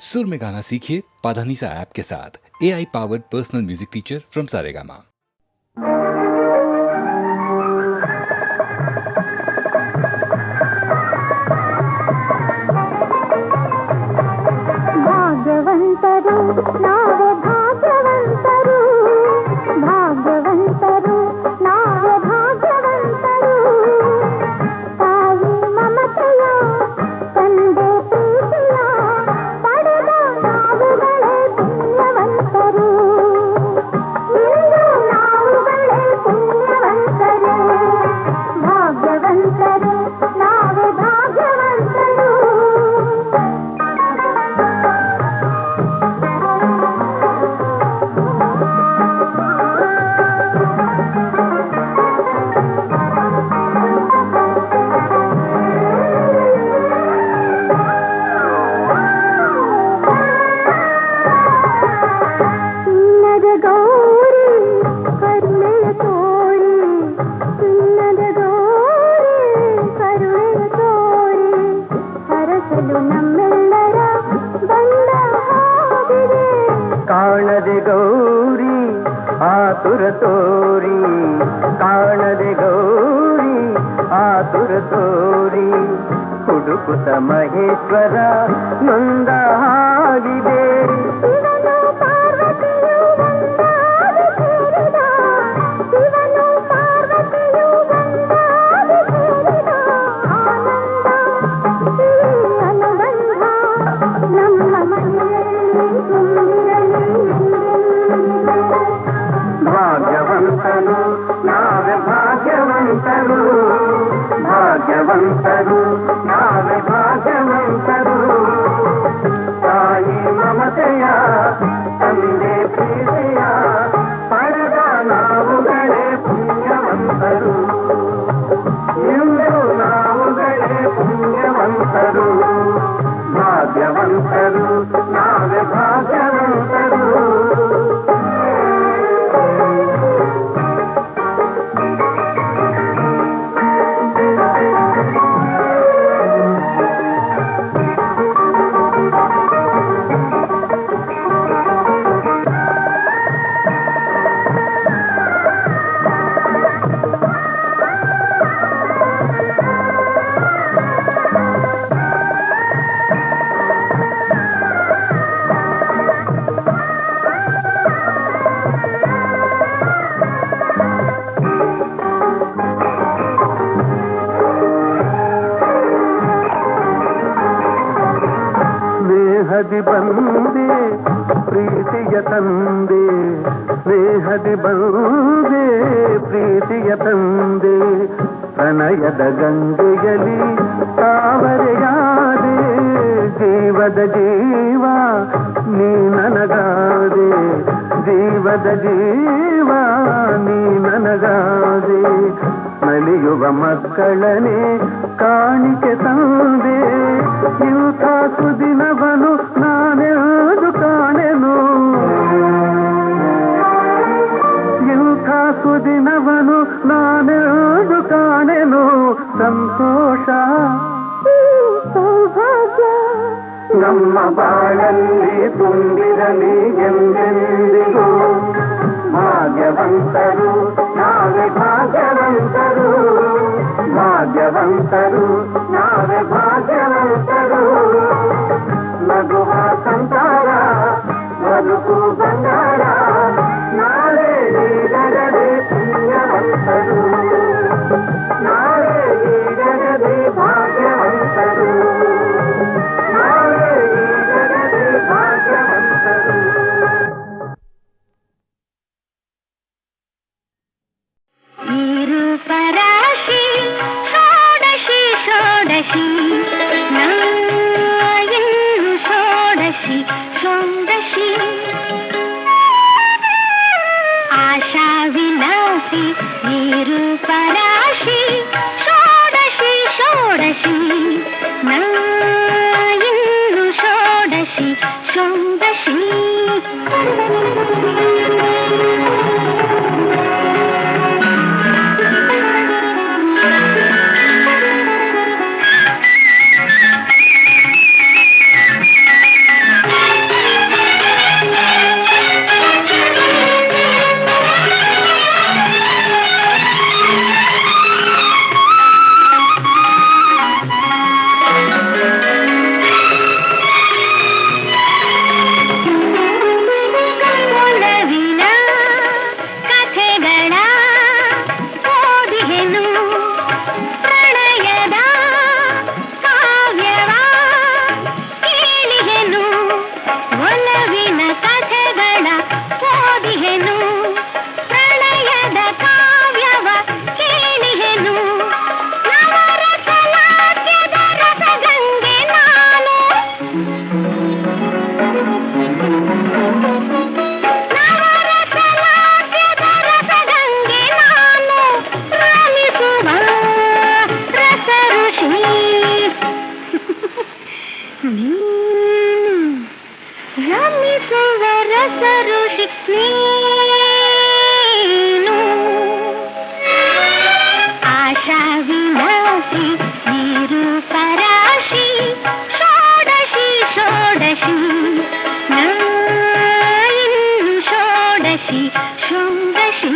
सुर में गाना सीखिए पाधानीसा ऐप के साथ। AI powered personal music teacher from Saregama. ಭಾಗ್ಯವಂತರು ನಾವೇ ಭಾಗ್ಯವಂತರು, ಭಾಗ್ಯವಂತರು ನಾವೇ ಭಾಗ್ಯವಂತರು. ತಾಯಿ ಮಮತೆಯ ತಂದೆ ಪ್ರೀತಿಯ ಪಡೆದ ನಾವುಗಳೇ ಪುಣ್ಯವಂತರು. ಇಂದು ನಾವುಗಳೇ ಪುಣ್ಯವಂತರು, ಭಾಗ್ಯವಂತರು ನಾವೇ ಭಾಗ್ಯವಂತರು. ಕಾಣದೆ ಗೌರಿ ಆತುರ ತೋರಿ, ಕಾಣದೆ ಗೌರಿ ಆತುರ ತೋರಿ, ಹುಡುಕುತ್ತ ಮಹೇಶ್ವರ ನೊಂದ ಹಾಗಿದೆ. ಭಾಗ್ಯವಂತರು ನಾವೇ ಭಾಗ್ಯವಂತರು, ಭಾಗ್ಯವಂತರು ನಾವೇ ಭಾಗ್ಯವಂತರು. ತಾಯಿ ಮಮತೆಯ ತಂದೆ ಪ್ರೀತಿಯ ಪಡೆದ ನಾವುಗಳೇ ಪುಣ್ಯವಂತರು. ಇಂದು ನಾವುಗಳೇ ಪುಣ್ಯವಂತರು, ಭಾಗ್ಯವಂತರು ನಾವೇ ಭಾಗ್ಯವಂತರು. ಸ್ನೇಹದಿ ಬಂದೆ ಪ್ರೀತಿಯ ತಂದೆ, ಸ್ನೇಹದಿ ಬಂದೆ ಪ್ರೀತಿಯ ತಂದೆ, ಪ್ರಣಯದ ಗಂಗೆಯಲ್ಲಿ ತಾವರೆಯಾದೆ, ಜೀವದ ಜೀವ ನೀ ನನಗಾದೆ, ಜೀವದ ಜೀವ ನೀ ನನಗಾದೆ. ನಲಿಯುವ ಮಕ್ಕಳನೆ ಕಾಣಿಕೆ ತಂದೆ, ಇಂಥ ಸುದಿನವನು ನಾನೆಂದು ಕಾಣೆನು, ಇಂಥ ಸುದಿನವನು ನಾನೆಂದು ಕಾಣೆನು. ಸಂತೋಷ ಸೌಭಾಗ್ಯ ನಮ್ಮ ಬಾಳಲ್ಲಿ ತುಂಬಿರಲಿ ಎಂದೆಂದಿಗೂ. ಭಾಗ್ಯವಂತರು ನಾವೇ ಭಾಗ್ಯವಂತರು, ಭಾಗ್ಯವಂತರು ನಾವೇ ಭಾಗ್ಯವಂತರು. ನಗುವ ಸಂಸಾರ ಬದುಕು ಬಂಗಾರ, ನಾಳೆ ನೀಡಗದೆ ಪುಣ್ಯವಂತರು, ನಾಳೆ ನೀಡಗದೆ ಭಾಗ್ಯವಂತರು, ನಾಳೆ ನೀಡಗದೆ ಭಾಗ್ಯವಂತರು. ಪರಾಶಿ ಷೋಡಶಿ ಷೋಡಶಿ ನಾಯನು ಷೋಡಶಿ ಷೋಡಶಿ, ಆಶಾ ವಿಲಾಸಿ ನೀರು ಪರಾಶಿ ಷೋಡಶಿ ಷೋಡಶಿ ನಾಯನು ಷೋಡಶಿ ಷೋಡಶಿ. ರಮಿಸುವ ರಸ ಋಷಿ ನೀನು ಆಶಾ ವಿಲಾಸಿ ನೀರು ಪರಾಶಿ ಷೋಡಶಿ ಷೋಡಶಿ ನಾಯಿನ್ನು ಷೋಡಶಿ ಷೋಡಶಿ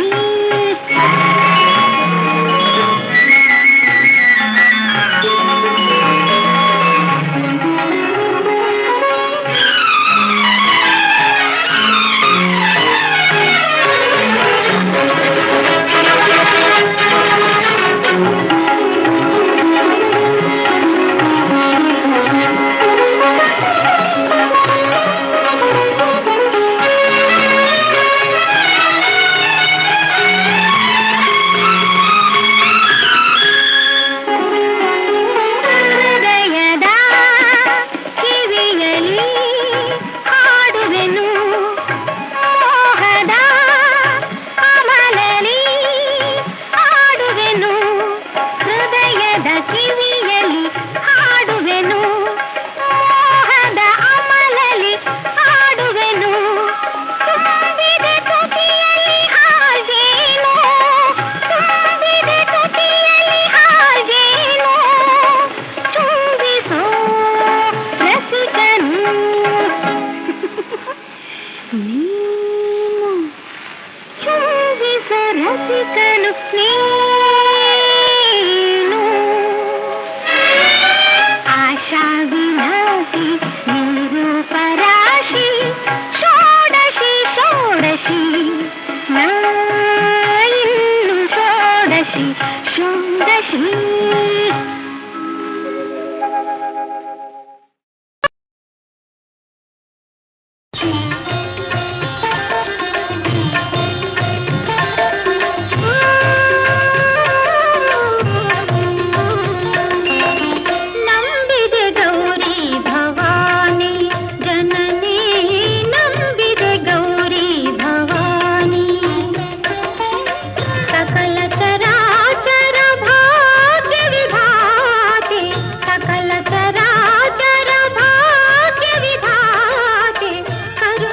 ರಸಿಕನು ನೀನು ಆಶಾ ವಿಲಾಸಿ ನೀರು ಪರಾಶಿ ಷೋಡಶಿ ಷೋಡಶಿ ನಾಯಿನ್ನು ಷೋಡಶಿ ಷೋಡಶಿ ಕರು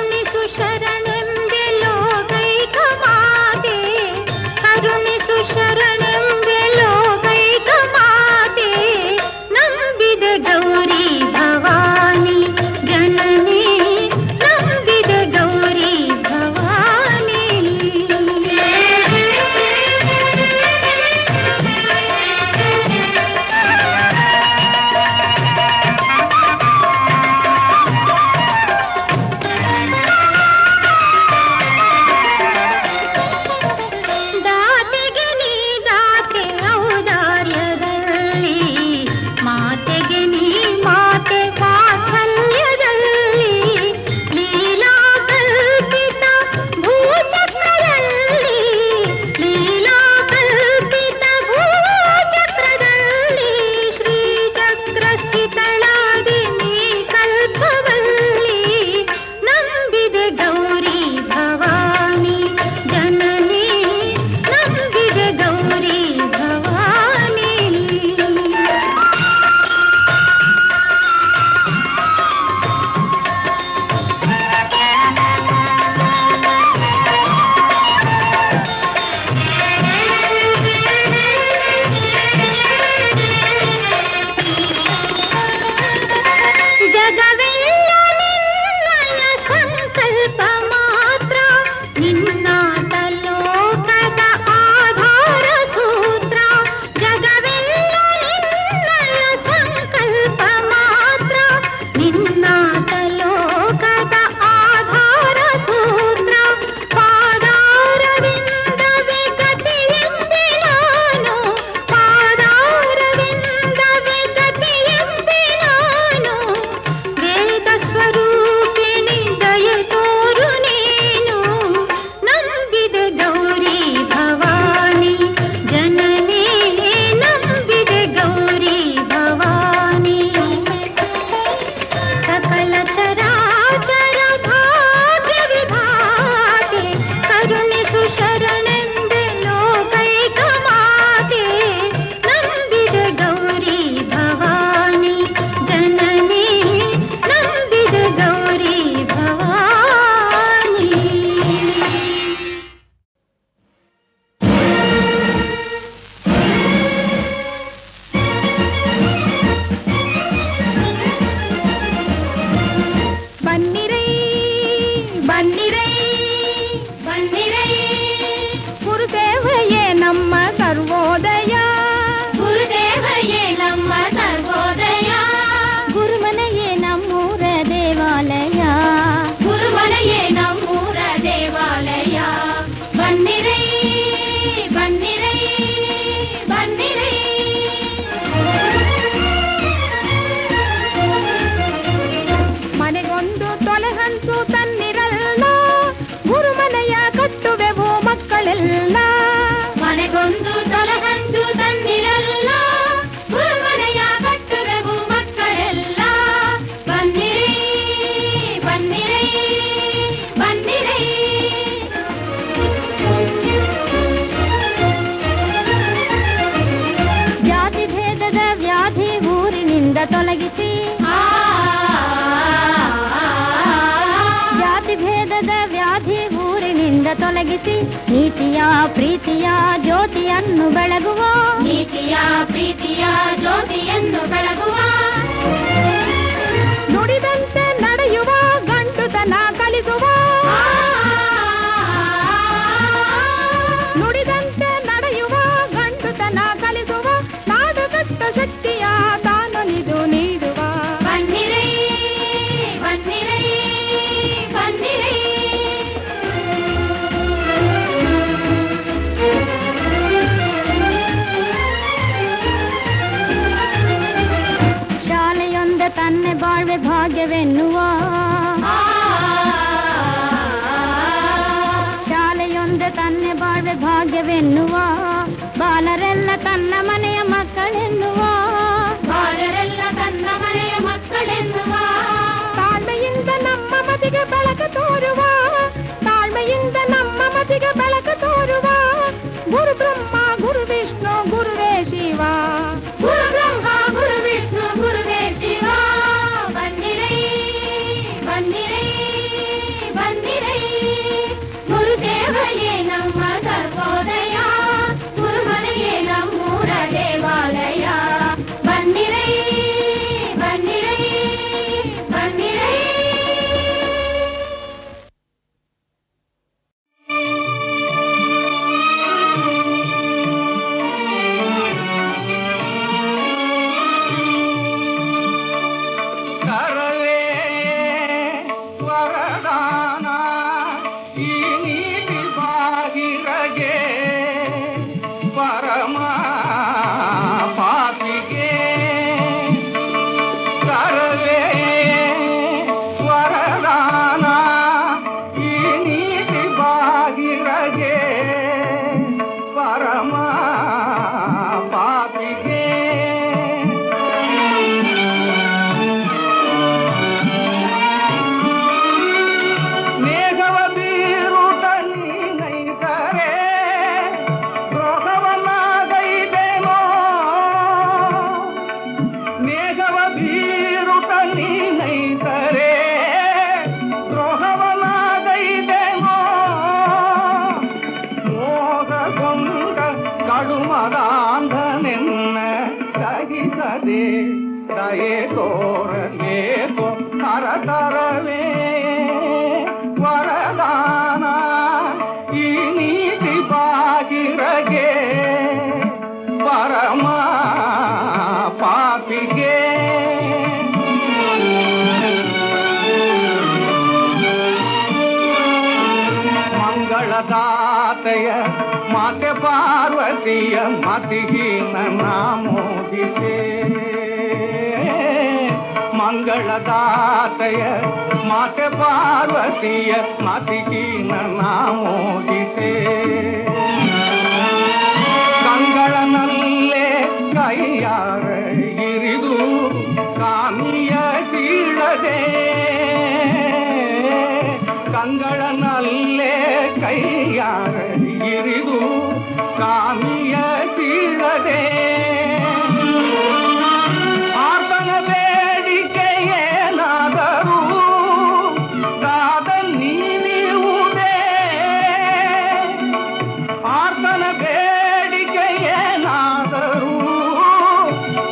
ಮನೆಗೊಂದು ತನ್ನಿರಲ್ಲ ಗುರುಮನೆಯ ಕಟ್ಟುವೆವು ಮಕ್ಕಳೆಲ್ಲ. ಮನೆಗೊಂದು ತೊಲಗಂದು ತನ್ನಿರಲ್ಲ ಗುರುಮನೆಯ ಕಟ್ಟುವೆವು ಮಕ್ಕಳೆಲ್ಲ. ಬನ್ನಿರಿ ಬನ್ನಿರಿ ಬನ್ನಿರಿ. ಜಾತಿ ಭೇದದ ವ್ಯಾಧಿ ಊರಿನಿಂದ ತೊಲಗಿಸಿ, ಜಾತಿ ಭೇದದ ವ್ಯಾಧಿ ಊರಿನಿಂದ ತೊಲಗಿಸಿ, ನೀತಿಯ ಪ್ರೀತಿಯ ಜ್ಯೋತಿಯನ್ನು ಬೆಳಗುವ, ನೀತಿಯ ಪ್ರೀತಿಯ ಜ್ಯೋತಿಯನ್ನು ಬೆಳಗುವ. ನುಡಿದಂತೆ ನಡೆಯುವ ಗಂಡುತನ ಕಲಿಸುವ, ನುಡಿದಂತೆ ನಡೆಯುವ ಗಂಡುತನ ಕಲಿಸುವ, ನಾಡುಗಟ್ಟ ಶಕ್ತಿಯ ತಾನೊಲಿದು ನೀಡುವ. ಬನ್ನಿರೈ ಬನ್ನಿರೈ ಬನ್ನಿರೈ. ಶಾಲೆಯೊಂದ ತನ್ನೆ ಬಾಳ್ವೆ ಭಾಗ್ಯವೆನ್ನುವ, ಶಾಲೆಯೊಂದ ತನ್ನೆ ಬಾಳ್ವೆ ಭಾಗ್ಯವೆನ್ನುವ, ಬಾಲರೆಲ್ಲ ತನ್ನ ಮನೆಯ ಮಕ್ಕಳೆನ್ನುವ, ಬಾಲರೆಲ್ಲ ತನ್ನ ಮನೆಯ ಮಕ್ಕಳೆನ್ನುವ. ತಾಳ್ಮೆಯಿಂದ ನಮ್ಮ ಮತಿಗೆ ಬೆಳಕು ತೋರುವ, ತಾಳ್ಮೆಯಿಂದ ನಮ್ಮ ಮತಿಗೆ ಬೆಳಕು ತೋರುವ, ಗುರು ಬ್ರಹ್ಮ ಗುರು ವಿಷ್ಣು ಗುರುವೇ ಶಿವ, ಗುರು ಬ್ರಹ್ಮ ಗುರು ವಿಷ್ಣು ಗುರುವೇ ಶಿವ. ಬನ್ನಿರೈ ಬನ್ನಿರೈ ಬನ್ನಿರೈ. ಗುರುದೇವಯೇ ನಮ್ಮ ಸರ್ವೋದಯ, ಗುರುಮನೆಯೇ ನಮ್ಮೂರ ದೇವಾಲಯ. ಬನ್ನಿರೈ ಬನ್ನಿರೈ ಬನ್ನಿರೈ. ಕರವೇ ವರದಾನ ಈ ನೀತಿ ಬಾಹಿರಗೆ ಪರಮ ಪಾಪಿಗೆ. ಕರವೇ ವರದಾನ ಈ ನೀತಿ ಬಾಹಿರಗೆ ಪರಮ ಪಾಪಿಗೆ. ಮೇಘವ ಬೀರುತ ನೀನೈದರೆ ದ್ರೋಹವನ್ನಾಗೈದೇನೋ, ಮೇಘವ ಬೀರುತ ನೀನೈದರೆ ದ್ರೋಹವನ್ನಾಗೈದೇನೋ. ಮೋಹಗೊಂಡ ಕಡುಮದಾಂಧನೆನ್ನ ಸಹಿಸದೆ ದಯೆ ತೋರಲೇಕೋ ಕರತರವೇ ವರದಾನ ಈ ನೀತಿ ಬಾಗಿರಗೆ ಪರಮ ಪಾಪಿಗೆ. ಮಂಗಳದಾತೆಯ ಮಾತೆ ಪಾರ್ವತಿಯ ಮತಿಹೀನ ನಾಮೋದಿಸೆ, ಮಂಗಳದಾತೆಯ ಮಾತೆ ಪಾರ್ವತಿಯ ಮತಿಹೀನ ನಾಮೋದಿಸೆ. ಕಂಗಳನಲ್ಲೇ ಕೈಯಾರ ಇರಿದು ಕಾಮಿಯ ಕೀಳದೆ, ಕಂಗಳನಲ್ಲೇ ಕೈಯಾರ ಇರಿದು ಕಾಮಿಯ ಕೀಳದೆ. ಆತನ ಬೇಡಿಕೆ ಏನಾದರೂ ದಾದ ನೀವುದೇ, ಆತನ ಬೇಡಿಕೆ ಏನಾದರೂ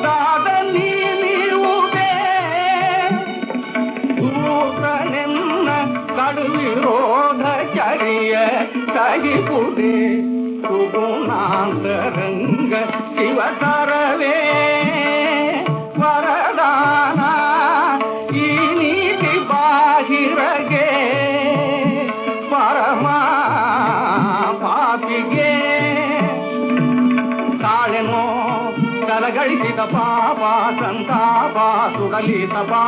ದಾದ ನೀವುದೇ. ದೂತನೆನ್ನ ಕಡುವಿರೋಧ ಚರಿಯ ಸಹಿಪುಡೆ ಸುಗುಣಾಂತರಂಗ ಶಿವತರವೇ ವರದಾನ ಈ ನೀತಿ ಬಾಹಿರಗೆ ಪರಮ ಪಾಪಿಗೆ. ತಾಳೆನೋ ಕಲಗಳಿಸಿದ ಪಾಪ ಸಂತಾಪ ಸುಡಲಿತ ಬಾ,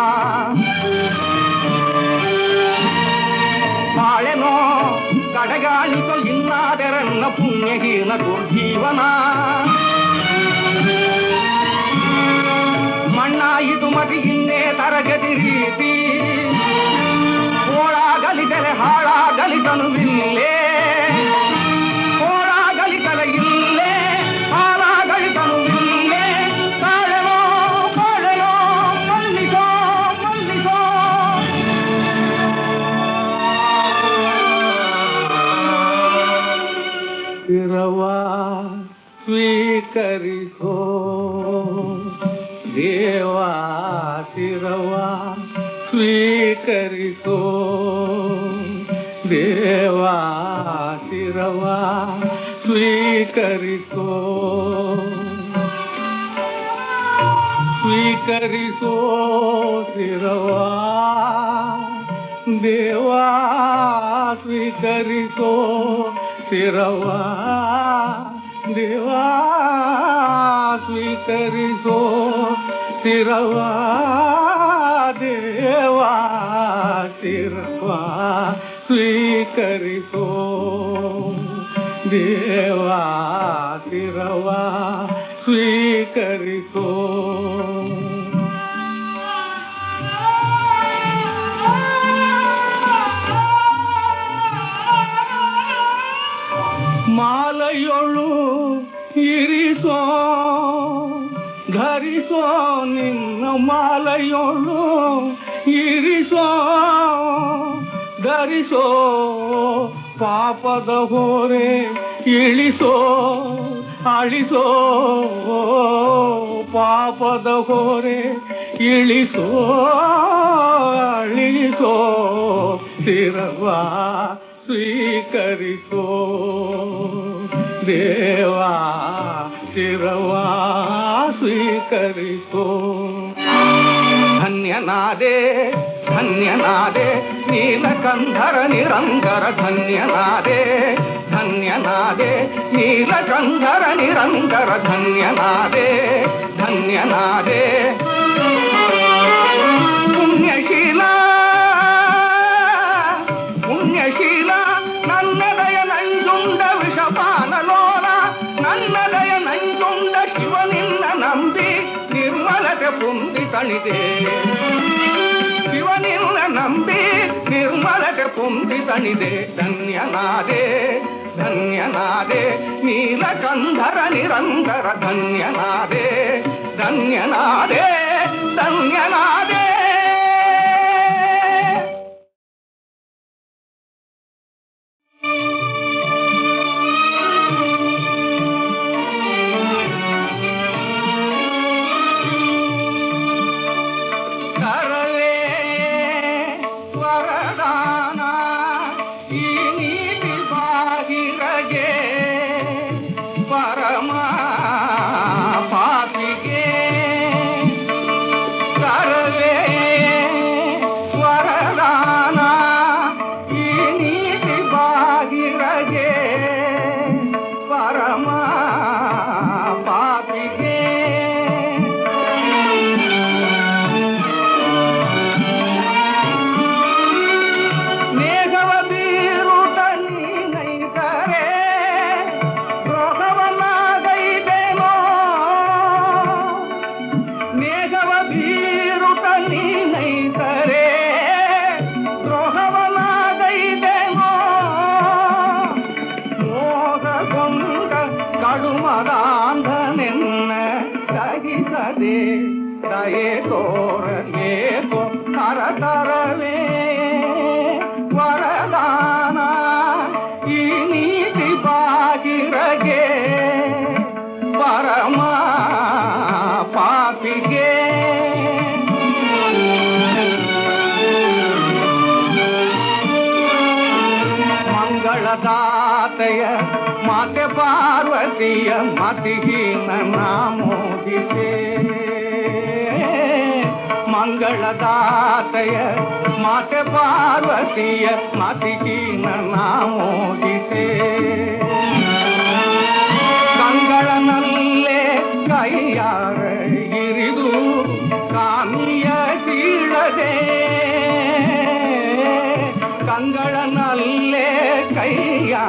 ನನಗಾಣಿಸೋ ಇನ್ನಾದರನ್ನ ಪುಣ್ಯಹೀನ ದುರ್ಜೀವನ. ಮಣ್ಣಾಯಿತು ಮತಿ ಇನ್ನೇ ತರಗತಿ ರೀತಿ, ಓಳಾಗಲಿ ತಲೆ ಹಾಳಾಗಲಿ ತನುವಿಲ್ಲೇ, ಓಳಾಗಲಿ ತಲೆ ಇಲ್ಲೇ ಹಾಳಾಗಲಿ ತನುವಿಲ್ಲೇ. ತಾಳೆನೋ ಬಾಳೆನೋ ಮನ್ನಿಸೋ ಮನ್ನಿಸೋ. ಶಿರವಾ ಸ್ವೀಕರಿಸೋ ದೇವಾ, ಶಿರವಾ ಸ್ವೀಕರಿಸೋ ದೇವಾ, ಶಿರವಾ ಸ್ವೀಕರಿಸೋ. ಸ್ವೀಕರಿಸೋ ಶಿರವಾ ದೇವಾ, ಸ್ವೀಕರಿಸೋ ಶಿರವಾ ದೇವಾ, ಸ್ವೀಕರಿಸೋ ಶಿರವಾ ದೇವಾ, ಶಿರವಾ ಸ್ವೀಕರಿಸೋ ದೇವಾ, ಶಿರವಾ ಸ್ವೀಕರಿಸೋ. ಮಾಲೆಯೊಳು ಇರಿಸೋ ಧರಿಸೋ ನಿನ್ನ ಮಾಲೆಯೊಳು ಇರಿಸೋ ಧರಿಸೋ. ಪಾಪದ ಹೊರೆ ಇಳಿಸೋ ಅಳಿಸೋ, ಪಾಪದ ಹೊರೆ ಇಳಿಸೋ ಅಳಿಸೋ. ಶಿರವಾ ಸ್ವೀಕರಿಸೋ ದೇವಾ, ಶಿರವಾ ಸ್ವೀಕರಿಸೋ. ಧನ್ಯನಾದೆ ಧನ್ಯನಾದೆ ನೀಲಕಂಧರ ನಿರಂತರ, ಧನ್ಯನಾದೆ ಧನ್ಯನಾದೆ ನೀಲಕಂಧರ ನಿರಂತರ, ಧನ್ಯನಾದೆ ಧನ್ಯನಾದೆ. ಪುಣ್ಯಶೀಲ ಪುಣ್ಯಶೀಲ ನನ್ನದಯ ನಂಜುಂಡ ವಿಷಪಾನಲೋಲ, ನನ್ನದಯ ನಂಜುಂಡ ಶಿವನಿನ್ನ ನಂಬಿ ನಿರ್ಮಲತೆ ಪುಂದಿ ತಣಿದೆ. ಶಿವನಿನ್ನ ನಂಬಿ ನಿರ್ಮಲತೆ ಪುಂದಿ ತಣಿದೆ. ಧನ್ಯನಾದೆ ಧನ್ಯನಾದೆ ನೀಲಕಂಧರ ನಿರಂತರ, ಧನ್ಯನಾದೆ ಧನ್ಯನಾದೆ ಧನ್ಯನಾದೆ. ಮಂಗಳದಾತೆಯ ಮಾತೆ ಪಾರ್ವತಿಯ ಮತಿಹೀನ ನಾಮೋದಿಸೆ. ಮಂಗಳದಾತೆಯ ಮಾತೆ ಪಾರ್ವತಿಯ ಮತಿಹೀನ ನಾಮೋದಿಸೆ. ಕಂಗಳನಲ್ಲೇ ಕೈಯಾರ ಇರಿದು ಕಾಮಿಯ ಸೀಳದೆ, ಕಂಗಳನಲ್ಲೇ ಕೈಯಾರ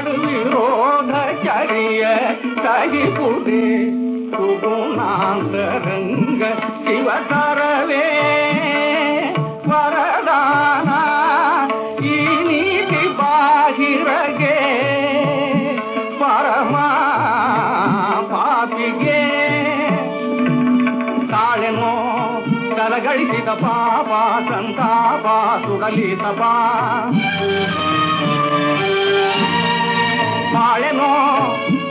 ಮಾಡು ವಿರೋಧ ಚರಿಯ ಸಹಿಪುದೆ ಸುಗುಣಾಂತರಂಗ ಶಿವತರವೇ ವರದಾನ ಈ ನೀತಿ ಬಾಹಿರಗೆ ಪರಮ ಪಾಪಿಗೆ ತಾಳೆನೋ ತಲಗಳಿಸಿದ ಪಾಪ ಸಂತಾಪ ಸುಡಲಿತ ಬಾ ಬಾಳೆನೋ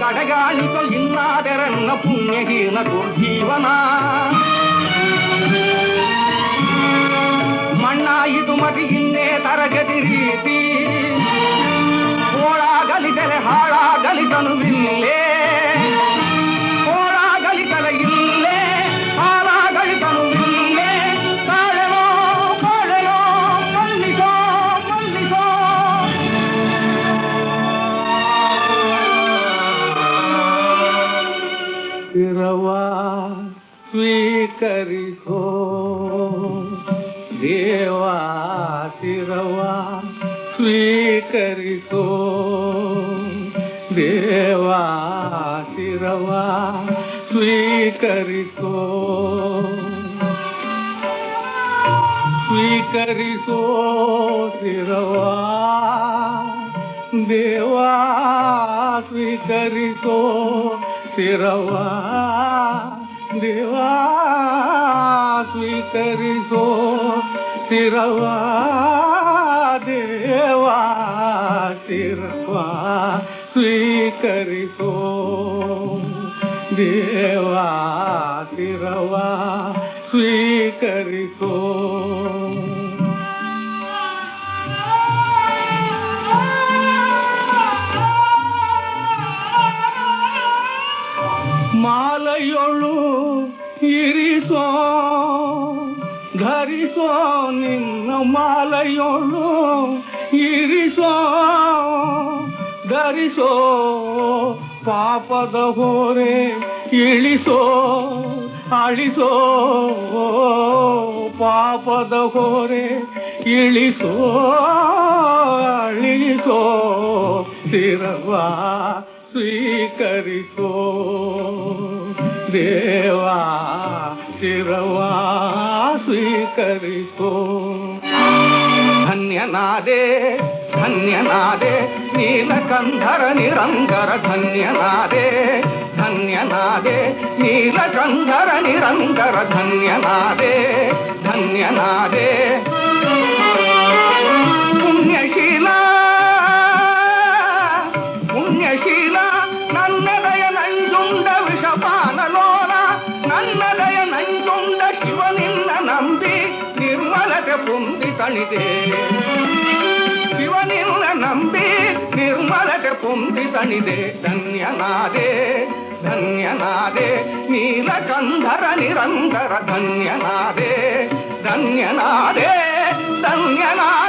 ಕಡೆಗಾಣಿಸೋ ಇನ್ನಾದರನ್ನ ಪುಣ್ಯಹೀನ ದುರ್ಜೀವನ ಮಣ್ಣಾಯಿತು ಮತಿ ಇನ್ನೇ ತರಗತಿ ರೀತಿ ಓಳಾಗಲಿತಲೆ ಹಾಳಾಗಲಿತನು ಇಲ್ಲೇ ಓಳಾಗಲಿತಲೆ ಇಲ್ಲೇ ಹಾಳಾಗಲಿತನು ಇಲ್ಲೇ ತಾಳೆನೋ ಬಾಳೆನೋ ಮಲ್ಲಿಸೋ ಮಲ್ಲಿಸೋ ಶಿರವಾ ಸ್ವೀಕರಿಸೋ ದೇವಾ ಶಿರವಾ ಸ್ವೀಕರಿಸೋ ದೇವಾ ಶಿರವಾ ಸ್ವೀಕರಿಸೋ ಸ್ವೀಕರಿಸೋ ಶಿರವಾ ದೇವಾ ಸ್ವೀಕರಿಸೋ ಶಿರವಾ ದೇವಾ ಸ್ವೀಕರಿಸೋ ಶಿರವಾ ದೇವಾ ಶಿರವಾ ಸ್ವೀಕರಿಸೋ ದೇವಾ ಶಿರವಾ ಸ್ವೀಕರಿಸೋ ಮಾಲೆಯೊಳು ಇರಿಸೋ ಧರಿಸೋ ನಿನ್ನ ಮಾಲೆಯೊಳು ಇರಿಸೋ ಧರಿಸೋ ಪಾಪದ ಹೊರೆ ಇಳಿಸೋ ಅಳಿಸೋ ಪಾಪದ ಹೊರೆ ಇಳಿಸೋ ಅಳಿಸೋ ಶಿರವಾ ಸ್ವೀಕರಿಸೋ ದೇವಾ ಶಿರವಾ ಸ್ವೀಕರಿಸೋ ಧನ್ಯನಾದೆ ಧನ್ಯನಾದೆ ನೀಲಕಂಧರ ನಿರಂತರ ಧನ್ಯನಾದೆ ಧನ್ಯನಾದೆ ನೀಲಕಂಧರ ನಿರಂತರ ಧನ್ಯನಾದೆ ಧನ್ಯನಾದೆ ಪುಣ್ಯಶೀಲ ಪುಣ್ಯಶೀಲ ನನ್ನದಯ ನಂಜುಂಡ ವಿಷಪಾನಲೋಲ ನನ್ನದಯ ನಂಜುಂಡ ಶಿವನಿನ್ನ ನಂಬಿ ನಿರ್ಮಲತೆ ಪುಂದಿ ತಣಿದೆ ಶಿವನಿನ್ನ ನಂಬಿ ನಿರ್ಮಲತೆ ಪುಂದಿ ತಣಿದೆ ಧನ್ಯನಾದೆ ಧನ್ಯನಾದೆ ನೀಲಕಂಧರ ನಿರಂತರ ಧನ್ಯನಾದೆ ಧನ್ಯನಾದೆ ಧನ್ಯನಾದೆ